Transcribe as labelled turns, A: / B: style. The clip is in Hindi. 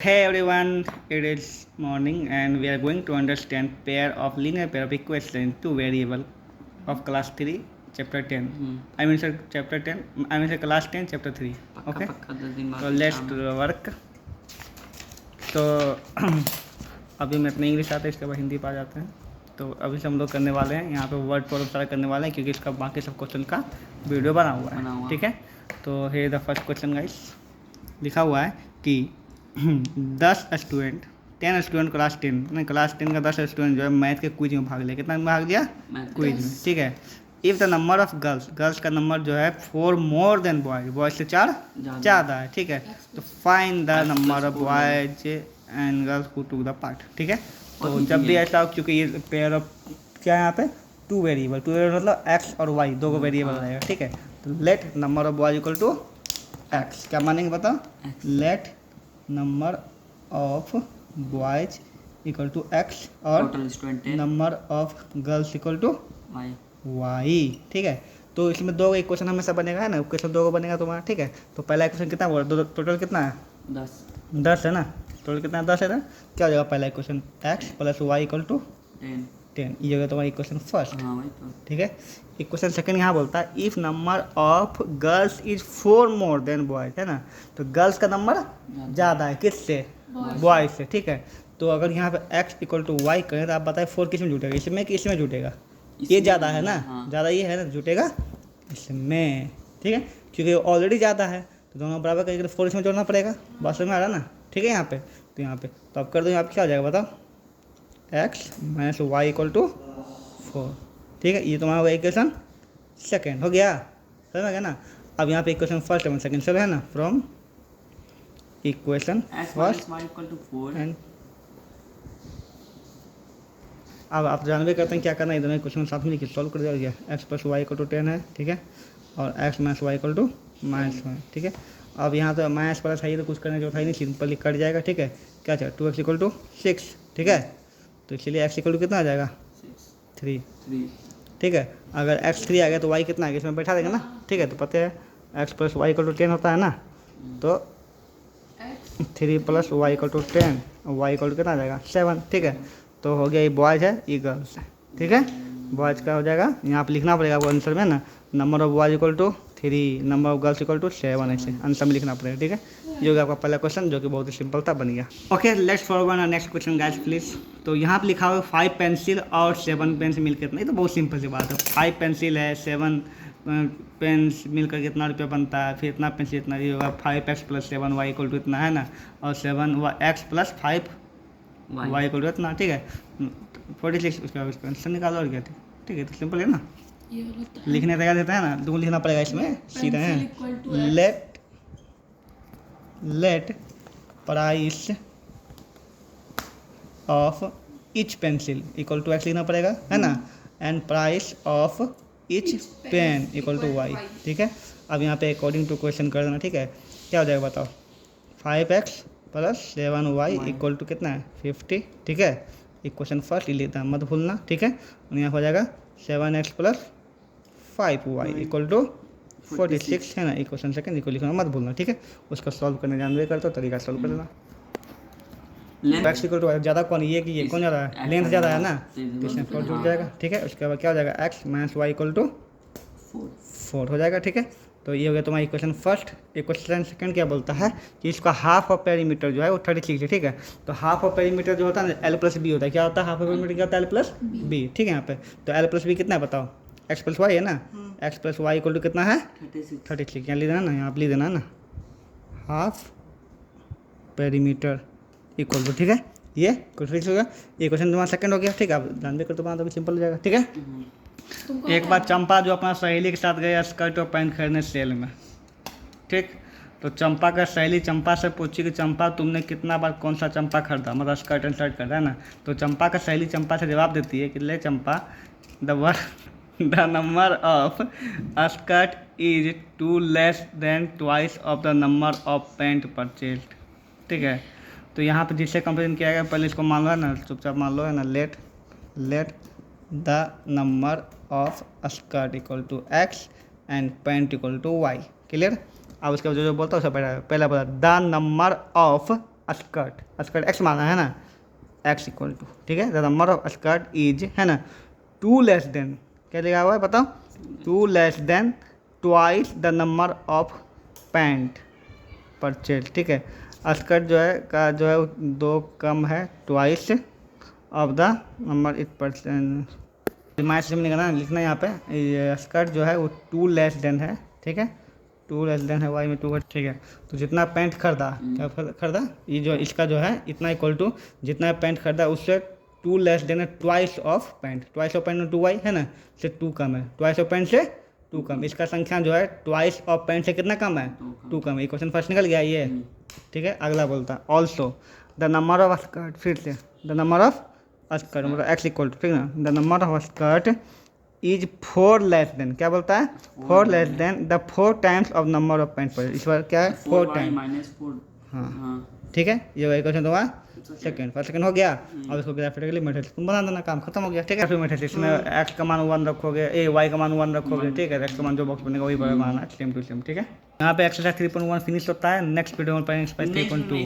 A: Hey everyone, it is morning and we are going to understand pair of linear pair of equation in two variable of class 3 chapter 10. I mean sir chapter 10, I mean sir class 10 chapter 3. Okay. So let's do the work. तो अभी मैं अपने इंग्लिश आता है इसके बाद हिंदी पा जाते हैं. तो अभी से हम लोग करने वाले हैं यहाँ पे वर्ड प्रॉब्लम सारा करने वाले हैं क्योंकि इसका बाकी सब क्वेश्चन का वीडियो बना हुआ है. ठीक है. तो हे द फर्स्ट क्वेश्चन गाइस लिखा हुआ है कि 10 स्टूडेंट क्लास 10 का 10 स्टूडेंट जो है मैथ के क्विज में भाग लिया. कितना में भाग लिया? क्विज में. ठीक है. If the number of girls का नंबर जो है 4 मोर देन बॉयज से 4 ज़्यादा है. ठीक है. तो find the number of boys and girls who took the part. ठीक है. तो जब भी ऐसा हो, क्योंकि ये पेयर ऑफ क्या है यहाँ पे टू वेरिएबल मतलब एक्स और वाई दो को वेरिएबल रहेगा. ठीक है. तो let number of boys equal to x. क्या मानेंगे बताओ? Let number of boys equal to x और number of girls equal to y. ठीक है. तो इसमें दो इक्वेशन हमेशा बनेगा है ना. इक्वेशन दो को बनेगा तुम्हारा. ठीक है. तो पहला इक्वेशन कितना बोला? टोटल कितना है? 10 है ना. टोटल कितना है? 10 है ना. क्या हो जाएगा पहला equation? X plus y equal to 10. ये होगा तुम्हारा इक्वेशन फर्स्ट. ठीक है. इक्वेशन सेकंड यहाँ बोलता है if number of girls is 4 more than boys है ना. तो गर्ल्स का नंबर ज़्यादा है किससे? बॉयज से. ठीक है. तो अगर यहाँ पे x इक्वल टू वाई करें तो आप बताएं 4 किस में जुटेगा? इसमें कि इसमें जुटेगा? ये ज़्यादा है ना. ज़्यादा ये है ना, जुटेगा इसमें. ठीक है. क्योंकि ऑलरेडी ज़्यादा है तो दोनों बराबर करके 4 इसमें जोड़ना पड़ेगा. बात समझ में आ रहा ना. ठीक है. यहाँ पे तो यहाँ पे तो अब कर दो. यहाँ पे क्या हो जाएगा बताओ? x minus y equal to 4. ठीक है. ये तुम्हारा होगा इक्वेशन सेकेंड. हो गया? समझ में गया ना. अब यहाँ पे इक्वेशन फर्स्ट एंड सेकेंड चलो है ना. फ्रॉम इक्वेशन फर्स्ट एंड अब आप जानवे करते हैं क्या करना है. दोनों इक्वेशन साथ में लिखिए, सॉल्व कर दिया गया. X plus y equal to 10 है. ठीक है. और x minus y equal to minus 1. ठीक है. अब यहाँ तो माइनस प्लस है तो कुछ करने जो था ही नहीं, सिंपली कट जाएगा. ठीक है. क्या चाहिए? 2x equal to 6. ठीक है. तो इसलिए एक्स इक्वल टू कितना आ जाएगा? 3. ठीक है. अगर x3 आ गया तो y कितना आ गया? इसमें बैठा देगा ना. ठीक है. तो पता है x plus y equal to 10 होता है ना. तो 3 प्लस वाई इक्वल टू 10 और वाई इक्वल टू कितना आ जाएगा? 7. ठीक है. तो हो गया ये बॉयज है, ये गर्ल्स है. ठीक है. बॉयज का हो जाएगा यहाँ पे लिखना पड़ेगा आपको आंसर में ना. Number of boys equal to 3, number of girls equal to 7. ऐसे आंसर में लिखना पड़ेगा. ठीक है. ये होगा आपका पहला क्वेश्चन जो कि बहुत ही सिंपल था, बन गया. Okay. Let's forward next question guys please. तो यहाँ पे लिखा हुआ 5 पेंसिल और 7 पेन से मिलकर कितना. ये तो बहुत सिंपल सी बात है. 5 पेंसिल है, 7 पेन्स मिलकर कितना रुपया बनता है. फिर इतना पेंसिल इतना, ये होगा 5x plus 7 Y equal to इतना है ना. और 7x plus 5 Y equal to इतना. ठीक है. 46 उसका आंसर निकालो और क्या. ठीक है. तो सिंपल है ना. लिखने तैयार देता है ना. दो लिखना पड़ेगा इसमें सीधा है. Let price of each pencil equal to x लिखना पड़ेगा है ना. And price of each pen equal to y. ठीक है. अब यहाँ पे अकॉर्डिंग टू क्वेश्चन कर देना. ठीक है. क्या हो जाएगा बताओ? 5x plus 7y equal to कितना है? 50. ठीक है. इक्वेशन फर्स्ट लिखना मत भूलना. ठीक है. और यहाँ हो जाएगा 7x plus 5y equal to 46 है ना. इक्वेशन सेकंड इक्वल लिखना मत भूलना. ठीक है. उसका सॉल्व करने जानवे करते हो तरीका सॉल्व कर देना. एक्स इक्वल टू ज़्यादा कौन? ये कि ये कौन ज़्यादा है? लेंथ ज़्यादा है ना. तो इसमें 4 जुड़ जाएगा. ठीक है. उसके बाद क्या हो जाएगा? X minus y equal to 4 हो जाएगा. ठीक है. तो ये हो गया तुम्हारा इक्वेशन फर्स्ट. इक्वेशन सेकंड क्या बोलता है कि इसका हाफ ऑफ पेरीमीटर जो है वो 36 है. ठीक है. तो हाफ ऑफ पेरीमीटर जो होता है ना एल प्लस बी होता है. क्या होता है? हाफ ऑफ पेरीमीटर क्या होता है? L plus B. ठीक है. यहाँ पे तो एल प्लस बी कितना है बताओ? एक्स प्लस वाई है ना. X plus y equal to कितना है? 36. यहाँ लिख देना ना. यहाँ आप लिख देना ना हाफ पेरीमीटर इक्वल टू. ठीक है. ये क्वेश्चन हो गया. ये क्वेश्चन तुम्हारा सेकंड हो गया. ठीक है. अब जानवे कर तुम्हारा तो सिंपल हो जाएगा. ठीक है. एक बार चंपा जो अपना सहेली के साथ गया स्कर्ट और पैंट खरीदने सेल में. ठीक. तो चंपा का सहेली चंपा से पूछी कि चंपा तुमने कितना बार कौन सा चंपा खरीदा, मतलब स्कर्ट एंड शर्ट खरीदा है ना. तो चंपा का सहेली चंपा से जवाब देती है कि let Champa the number of skirt is 2 less than twice of the number of pant purchase. ठीक है. तो यहाँ पे जिससे कंपेरिजन किया गया पहले इसको मान लो है ना. चुपचाप मान लो है ना. Let the number of skirt equal to x and pant equal to y. Clear. अब उसके बाद जो बोलता है उससे पहला बोला the number of skirt, skirt x माना है ना, एक्स इक्वल टू, ठीक है, the number of skirt is, है ना, 2 लेस देन, क्या लिखा हुआ है बताओ, 2 less than twice the number of pant purchase, ठीक है, स्कर्ट जो है का जो है वो 2 कम है twice of the number it percent. Minus system लिखना लिखना यहाँ पे, ये स्कर्ट जो है वो 2 लेस देन है, ठीक है, 2 लेस देन है, वाई में 2 है, ठीक है, तो जितना पैंट खरीदा, क्या खरीदा, ये जो इसका जो है इतना इक्वल टू जितना पैंट खरीदा उससे 2 लेस देन है twice of pant, twice of pant में 2y है ना, से 2 कम है, ट्वाइस ऑफ पैंट से 2 कम, इसका संख्या जो है ट्वाइस ऑफ पैंट से कितना कम है, 2 कम है, क्वेश्चन फर्स्ट निकल गया ये, ठीक है। अगला बोलता also the number of skirt, फिर से द नंबर ऑफ स्कर्ट मतलब एक्स इक्वल टू, ठीक है ना, the number of skirt is 4 less than, क्या बोलता है, 4 less than the 4 times of number of pant पर, इस बार क्या है 4 टाइम, हाँ ठीक है, ये वही क्वेश्चन तुम्हारा सेकंड, फर्स्ट सेकंड हो गया, अब इसको ग्राफिकली मैट्रिक्स तुम बना देना, काम खत्म हो गया, ठीक है। फिर मैट्रिक्स में एक्स का मान 1 रखोगे, वाई का मान 1 रखोगे, ठीक है, एक्स का मान जो बॉक्स बनेगा वही बनाना सेम टू सेम, ठीक है। यहाँ पे एक्सरसाइज 3.1 फिनिश होता है, नेक्स्ट वीडियो में पढ़ेंगे 3.2।